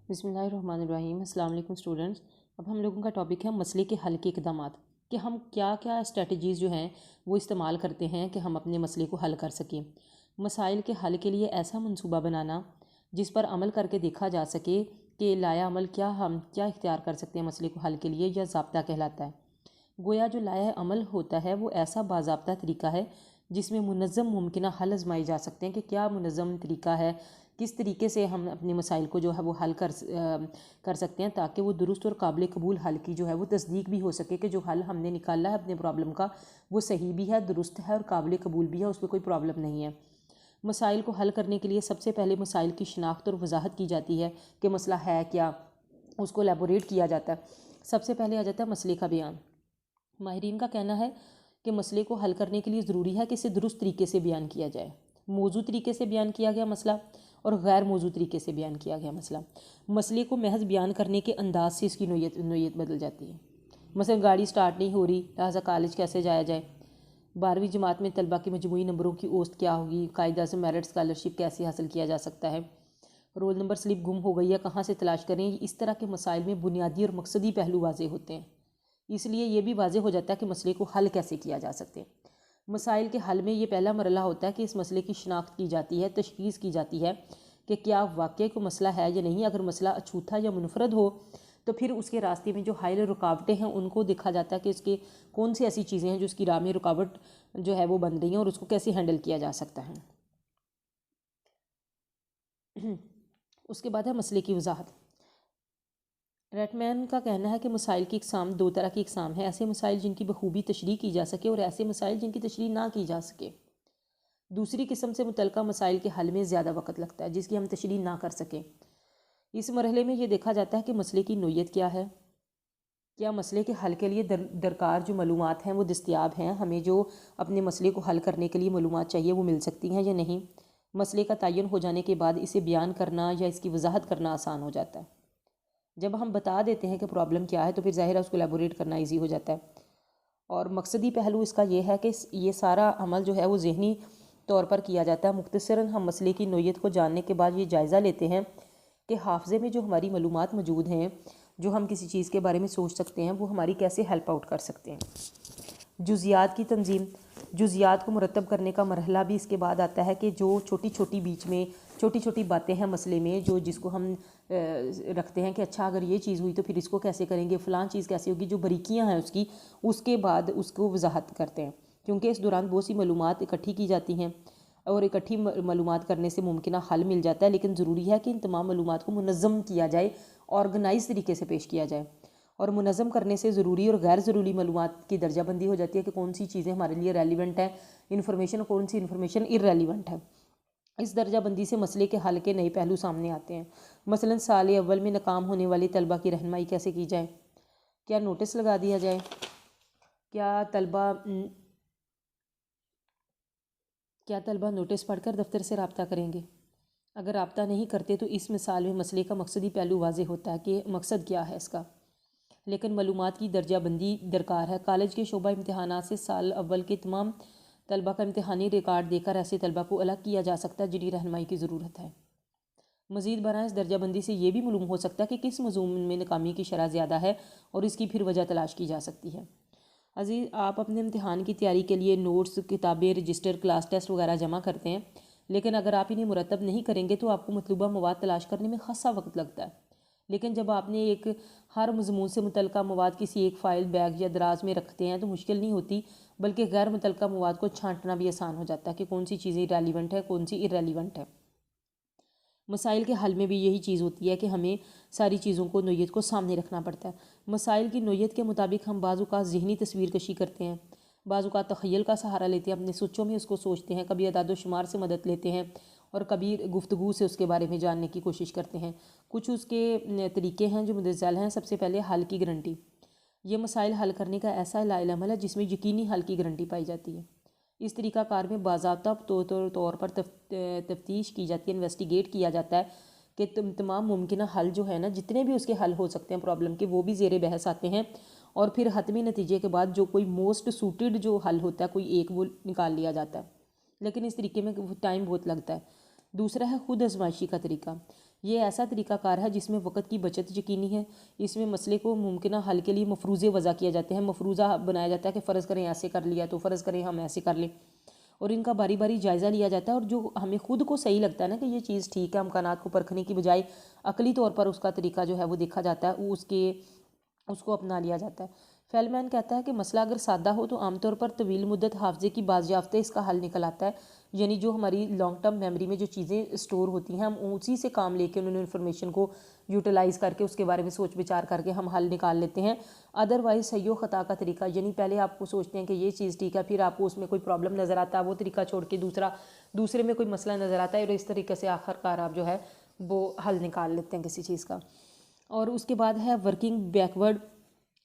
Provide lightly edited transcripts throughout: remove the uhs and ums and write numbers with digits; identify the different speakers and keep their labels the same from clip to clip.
Speaker 1: बिस्मिल्लाहिर्रहमानिर्रहीम। अस्सलाम वालेकुम स्टूडेंट्स। अब हम लोगों का टॉपिक है मसले के हल के इक़दामात कि हम क्या क्या स्ट्रेटजीज़ जो हैं वो इस्तेमाल करते हैं कि हम अपने मसले को हल कर सकें। मसाइल के हल के लिए ऐसा मंसूबा बनाना जिस पर अमल करके देखा जा सके कि लाया अमल हम क्या इख्तियार कर सकते हैं मसले को हल के लिए, या ज़ाब्ता कहलाता है। गोया जो लाया अमल होता है वो ऐसा बाज़ाब्ता तरीका है जिसमें मुनज़्ज़म मुमकिन हल आज़माए जा सकते हैं कि क्या मुनज़्ज़म तरीका है, किस तरीके से हम अपने मसाइल को जो है वो हल कर सकते हैं ताकि वो दुरुस्त और काबिल कबूल हल की जो है वो तस्दीक भी हो सके कि जो हल हमने निकाला है अपने प्रॉब्लम का वो सही भी है, दुरुस्त है और काबिल कबूल भी है, उसमें कोई प्रॉब्लम नहीं है। मसाइल को हल करने के लिए सबसे पहले मसाइल की शनाख्त और वजाहत की जाती है कि मसला है क्या, उसको एलेबोरेट किया जाता है। सबसे पहले आ जाता है मसले का बयान। माहिरीन का कहना है कि मसले को हल करने के लिए ज़रूरी है कि इसे दुरुस्त तरीके से बयान किया जाए। मौजू तरीके से बयान किया गया मसला और गैर मौजू तरीके से बयान किया गया मसला। मसले को महज बयान करने के अंदाज से इसकी नोयत बदल जाती है। मसलन गाड़ी स्टार्ट नहीं हो रही, लिहाजा कॉलेज कैसे जाया जाए। 12वीं जमात में तलबा के मजमूई नंबरों की औसत क्या होगी। कायदा से मेरिट स्कॉलरशिप कैसे हासिल किया जा सकता है। रोल नंबर स्लिप गुम हो गई है, कहाँ से तलाश करें। इस तरह के मसाइल में बुनियादी और मकसदी पहलू वाज़ेह होते हैं, इसलिए ये भी वाज़ेह हो जाता है कि मसले को हल कैसे किया जा सकते हैं। मसाइल के हल में ये पहला मरला होता है कि इस मसले की शनाख्त की जाती है, तशख़ीस की जाती है कि क्या वाक़ई को मसला है या नहीं। अगर मसला अछूता या मुनफरद हो तो फिर उसके रास्ते में जो हाइल रुकावटें हैं उनको देखा जाता है कि इसके कौन सी ऐसी चीज़ें हैं जो उसकी राह में रुकावट जो है वो बन रही हैं और उसको कैसे हैंडल किया जा सकता है। उसके बाद है मसले की वजाहत। रेटमैन का कहना है कि मसाइल की इकसाम दो तरह की इकसाम है, ऐसे मसाइल जिनकी बखूबी तशरीह की जा सके और ऐसे मसाइल जिनकी तशरीह ना की जा सके। दूसरी किस्म से मुतलका मसाइल के हल में ज़्यादा वक्त लगता है जिसकी हम तशरीह ना कर सकें। इस मरहले में ये देखा जाता है कि मसले की नोयत क्या है, क्या मसले के हल के लिए दरकार जो मालूमात हैं वो दस्तियाब हैं, हमें जो अपने मसले को हल करने के लिए मालूमात चाहिए वो मिल सकती हैं या नहीं। मसले का तयन हो जाने के बाद इसे बयान करना या इसकी वजाहत करना आसान हो जाता है। जब हम बता देते हैं कि प्रॉब्लम क्या है तो फिर ज़ाहिर है उसको एलेबोरेट करना ईजी हो जाता है। और मकसदी पहलू इसका ये है कि ये सारा अमल जो है वो ज़हनी तौर पर किया जाता है। मुख्तसरन हम मसले की नोयत को जानने के बाद ये जायज़ा लेते हैं कि हाफ़ज़े में जो हमारी मालूमात मौजूद हैं, जो हम किसी चीज़ के बारे में सोच सकते हैं, वो हमारी कैसे हेल्प आउट कर सकते हैं। जुज़ियात की तंजीम, जुज़ियात को मुरतब करने का मरहला भी इसके बाद आता है कि जो छोटी छोटी बीच में छोटी छोटी बातें हैं मसले में जिसको हम रखते हैं कि अच्छा अगर ये चीज़ हुई तो फिर इसको कैसे करेंगे, फ़लाँ चीज़ कैसे होगी, जो बारीकियाँ हैं उसके बाद उसको वजाहत करते हैं। क्योंकि इस दौरान बहुत सी मालूमात इकट्ठी की जाती हैं और इकट्ठी मालूमात करने से मुमकिन हल मिल जाता है, लेकिन ज़रूरी है कि इन तमाम मालूमात को मुनज़्ज़म किया जाए, ऑर्गेनाइज तरीके से पेश किया जाए। और मुनज़्ज़म करने से ज़रूरी और गैर ज़रूरी मालूमात की दर्जाबंदी हो जाती है कि कौन सी चीज़ें हमारे लिए रेलिवेंट है इन्फॉर्मेशन, कौन सी इन्फॉर्मेशन इररेलिवेंट है। इस दर्जाबंदी से मसले के हल के नए पहलू सामने आते हैं। मसलन साल अव्वल में नाकाम होने वाले तलबा की रहनुमाई कैसे की जाए। क्या नोटिस लगा दिया जाए, क्या तलबा नोटिस पढ़कर दफ्तर से रब्ता करेंगे। अगर रब्ता नहीं करते तो इस मिसाल में मसले का मकसदी पहलू वाज़ेह होता है कि मकसद क्या है इसका, लेकिन मालूमात की दर्जाबंदी दरकार है। कॉलेज के शोबा इम्तहानात से साल अव्वल के तमाम तलबा का इम्तहानी रिकॉर्ड देकर ऐसे तलबा को अलग किया जा सकता है जिन्हें रहनुमाई की ज़रूरत है। मज़ीद बराह इस दर्जाबंदी से ये भी मालूम हो सकता है कि किस मज़मून में नाकामी की शरह ज़्यादा है और इसकी फिर वजह तलाश की जा सकती है। अज़ीज़, आप अपने इम्तहान की तैयारी के लिए नोट्स, किताबें, रजिस्टर, क्लास टेस्ट वगैरह जमा करते हैं, लेकिन अगर आप इन्हें मुरतब नहीं करेंगे तो आपको मतलूबा मवाद तलाश करने में खासा वक्त लगता है। लेकिन जब आपने हर मजमून से मुतलका मवाद किसी एक फ़ाइल, बैग या दराज में रखते हैं तो मुश्किल नहीं होती, बल्कि गैर मुतलका मवाद को छांटना भी आसान हो जाता है कि कौन सी चीज़ें रेलिवेंट है, कौन सी इररेलिवेंट है। मसाइल के हल में भी यही चीज़ होती है कि हमें सारी चीज़ों को नोयत को सामने रखना पड़ता है। मसाइल की नोयत के मुताबिक हम बाज़ औक़ात ज़हनी तस्वीर कशी करते हैं, बाज़ औक़ात तख़य्युल का सहारा लेते हैं, अपने सोचों में उसको सोचते हैं, कभी अदाद व शुमार से मदद लेते हैं और कभी गुफ्तगू से उसके बारे में जानने की कोशिश करते हैं। कुछ उसके तरीके हैं जो मुतज़्ज़ल हैं। सबसे पहले हल की गारंटी। ये मसाइल हल करने का ऐसा लाइल-अमल है जिसमें यकीनी हल की गारंटी पाई जाती है। इस तरीका कार में बाज़ाब्ता तौर पर तफ्तीश की जाती है, इन्वेस्टिगेट किया जाता है कि तमाम मुमकिन हल जो है ना, जितने भी उसके हल हो सकते हैं प्रॉब्लम के, वो भी ज़ेर बहस आते हैं और फिर हतमी नतीजे के बाद जो कोई मोस्ट सूटेड जो हल होता है कोई एक, वो निकाल लिया जाता है। लेकिन इस तरीके में टाइम बहुत लगता है। दूसरा है खुद आजमाइशी का तरीका। یہ ایسا طریقہ کار ہے جس میں وقت کی بچت یقینی ہے۔ اس میں مسئلے کو ممکنہ حل کے لیے مفروضے وضع کیا جاتے ہیں، مفروضہ بنایا جاتا ہے کہ فرض کریں ایسے کر لیا تو فرض کریں ہم ایسے کر لیں، اور ان کا باری باری جائزہ لیا جاتا ہے، اور جو ہمیں خود کو صحیح لگتا ہے نا کہ یہ چیز ٹھیک ہے، امکانات کو پرکھنے کی بجائے عقلی طور پر اس کا طریقہ جو ہے وہ دیکھا جاتا ہے، اس کو اپنا لیا جاتا ہے۔ فیلمین کہتا ہے کہ مسئلہ اگر سادہ ہو تو عام طور پر طویل مدت حافظے کی بازیافتے اس کا حل نکل آتا ہے، یعنی جو ہماری لانگ ٹرم میموری میں جو چیزیں اسٹور ہوتی ہیں ہم اسی سے کام لے کے انہوں نے انفارمیشن کو یوٹیلائز کر کے اس کے بارے میں سوچ بچار کر کے ہم حل نکال لیتے ہیں۔ ادروائز صحیح و خطا کا طریقہ، یعنی پہلے آپ کو سوچتے ہیں کہ یہ چیز ٹھیک ہے، پھر آپ کو اس میں کوئی پرابلم نظر آتا ہے، وہ طریقہ چھوڑ کے دوسرے میں کوئی مسئلہ نظر آتا ہے، اور اس طریقے سے آخر کار آپ جو ہے وہ حل نکال لیتے ہیں کسی چیز کا۔ اور اس کے بعد ہے ورکنگ بیکورڈ۔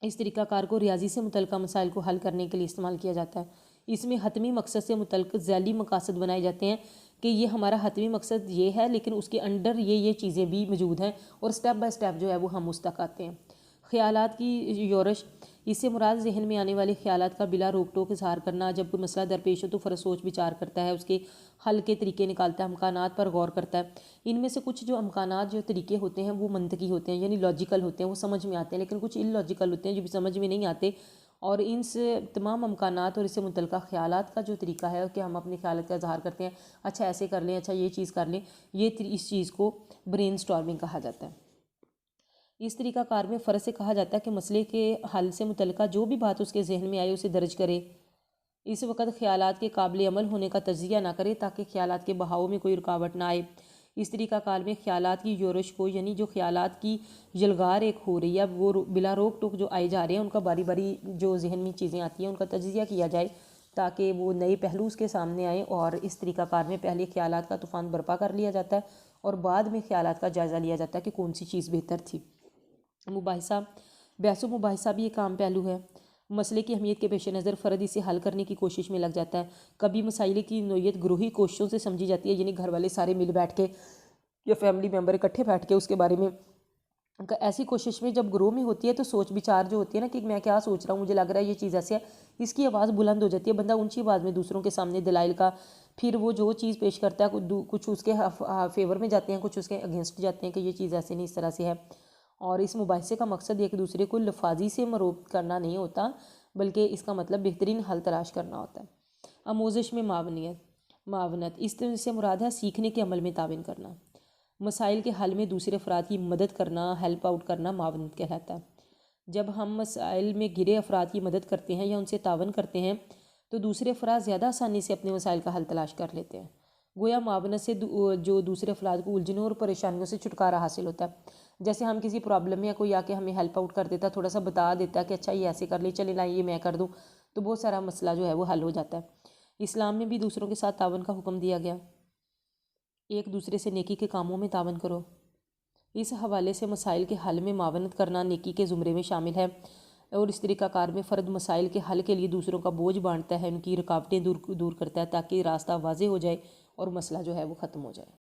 Speaker 1: اس طریقہ کار کو ریاضی سے متعلقہ مسائل کو حل کرنے کے لیے استعمال کیا جاتا ہے۔ اس میں حتمی مقصد سے متعلق ذیلی مقاصد بنائے جاتے ہیں کہ یہ ہمارا حتمی مقصد یہ ہے، لیکن اس کے انڈر یہ چیزیں بھی موجود ہیں، اور سٹیپ بائی سٹیپ جو ہے وہ ہم اس تک آتے ہیں۔ خیالات کی یورش، اس سے مراد ذہن میں آنے والے خیالات کا بلا روک ٹوک اظہار کرنا۔ جب کوئی مسئلہ درپیش ہو تو فرد سوچ بچار کرتا ہے، اس کے حل کے طریقے نکالتا ہے، امکانات پر غور کرتا ہے۔ ان میں سے کچھ جو امکانات جو طریقے ہوتے ہیں وہ منطقی ہوتے ہیں، یعنی لاجیکل ہوتے ہیں، وہ سمجھ میں آتے ہیں، لیکن کچھ ان لاجیکل ہوتے ہیں جو بھی سمجھ میں نہیں آتے، اور ان سے تمام امکانات اور اس سے متعلقہ خیالات کا جو طریقہ ہے کہ ہم اپنے خیالات کا اظہار کرتے ہیں، اچھا ایسے کر لیں، اچھا یہ چیز کر لیں، اس چیز کو برین سٹارمنگ کہا جاتا ہے۔ اس طریقہ کار میں فرد سے کہا جاتا ہے کہ مسئلے کے حل سے متعلقہ جو بھی بات اس کے ذہن میں آئے اسے درج کرے۔ اس وقت خیالات کے قابل عمل ہونے کا تجزیہ نہ کرے تاکہ خیالات کے بہاؤ میں کوئی رکاوٹ نہ آئے۔ اس طریقہ کار میں خیالات کی یورش کو، یعنی جو خیالات کی یلغار ایک ہو رہی ہے، وہ بلا روک ٹوک جو آئے جا رہے ہیں، ان کا باری باری جو ذہن میں چیزیں آتی ہیں ان کا تجزیہ کیا جائے تاکہ وہ نئے پہلو اس کے سامنے آئیں، اور اس طریقہ کار میں پہلے خیالات کا طوفان برپا کر لیا جاتا ہے اور بعد میں خیالات کا جائزہ لیا جاتا ہے کہ کون سی چیز بہتر تھی۔ مباحثہ، بحث و مباحثہ بھی ایک عام پہلو ہے۔ مسئلے کی اہمیت کے پیش نظر فرد اسے حل کرنے کی کوشش میں لگ جاتا ہے۔ کبھی مسائل کی نوعیت گروہی کوششوں سے سمجھی جاتی ہے، یعنی گھر والے سارے مل بیٹھ کے یا فیملی ممبر اکٹھے بیٹھ کے اس کے بارے میں، ایسی کوشش میں جب گروہ میں ہوتی ہے تو سوچ بچار جو ہوتی ہے نا کہ میں کیا سوچ رہا ہوں، مجھے لگ رہا ہے یہ چیز ایسے ہے، اس کی آواز بلند ہو جاتی ہے، بندہ اونچی آواز میں دوسروں کے سامنے دلائل کا، پھر وہ جو چیز پیش کرتا ہے کچھ اس کے فیور میں جاتے ہیں، کچھ اس کے اگینسٹ جاتے ہیں کہ یہ چیز ایسے نہیں، اس طرح سے ہے۔ اور اس مباحثے کا مقصد ایک دوسرے کو لفاظی سے مروب کرنا نہیں ہوتا، بلکہ اس کا مطلب بہترین حل تلاش کرنا ہوتا ہے۔ آموزش میں معاونت، اس طرح سے مراد ہے سیکھنے کے عمل میں تعاون کرنا۔ مسائل کے حل میں دوسرے افراد کی مدد کرنا، ہیلپ آؤٹ کرنا معاونت کہلاتا ہے۔ جب ہم مسائل میں گھرے افراد کی مدد کرتے ہیں یا ان سے تعاون کرتے ہیں تو دوسرے افراد زیادہ آسانی سے اپنے مسائل کا حل تلاش کر لیتے ہیں۔ گویا معاونت سے جو دوسرے افراد کو الجھنوں اور پریشانیوں سے چھٹکارا حاصل ہوتا ہے۔ جیسے ہم کسی پرابلم میں کوئی آ کے ہمیں ہیلپ آؤٹ کر دیتا ہے، تھوڑا سا بتا دیتا ہے کہ اچھا یہ ایسے کر لیں، چلے لائیں یہ میں کر دوں، تو بہت سارا مسئلہ جو ہے وہ حل ہو جاتا ہے۔ اسلام میں بھی دوسروں کے ساتھ تعاون کا حکم دیا گیا، ایک دوسرے سے نیکی کے کاموں میں تعاون کرو۔ اس حوالے سے مسائل کے حل میں معاونت کرنا نیکی کے زمرے میں شامل ہے، اور اس طریقہ کار میں فرد مسائل کے حل کے لیے دوسروں کا بوجھ بانٹتا ہے، ان کی رکاوٹیں دور کرتا ہے تاکہ راستہ واضح ہو جائے اور مسئلہ جو ہے وہ ختم ہو جائے۔